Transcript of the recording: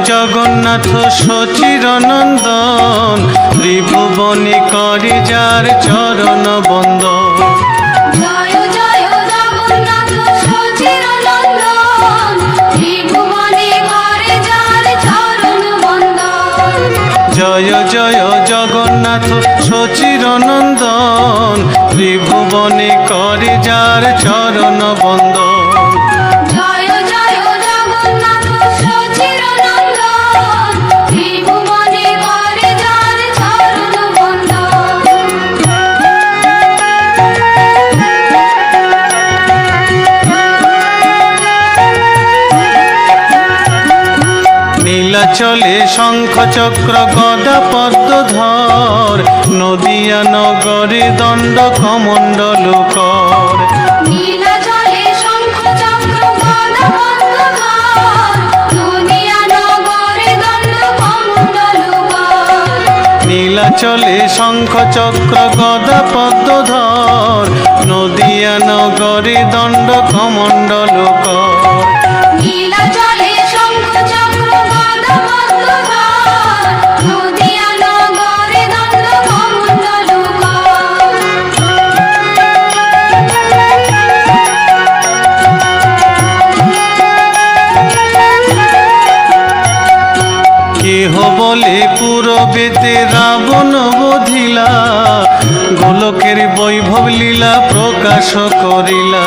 জগন্নাথ সচিরনন্দন, ত্রিভুবনে করি যার চরণ বন্দন। জয় জয় জগন্নাথ সচিরনন্দন, ত্রিভুবনে করে যার চরণ বন্দন। জয় জয় জগন্নাথ সচিরনন্দন, ত্রিভুবনে করে যার চরণ বন্দন। জয় জয় জগন্নাথ সচিরনন্দন, ত্রিভুবনে করে যার চরণ বন্দন। নীলাচলে শঙ্খ চক্র গদা পদ্মধর, নদিয়া নগরে দণ্ড কমণ্ডল কর। নীলাচলে শঙ্খ চক্র গদা পদ্মধর, নদিয়া নগরে দণ্ড কমণ্ডল কর। নীলাচলে শঙ্খ চক্র গদা পদ্মধর, নদিয়া নগরে দণ্ড কমণ্ডল কর। নীলাচলে শঙ্খ চক্র গদা পদ্মধর, নদিয়া নগরে দণ্ড কমণ্ডল কর। কেহ বলে পূরবেতে রাবণ বধিলা, গোলকের বৈভব লীলা প্রকাশ করিলা।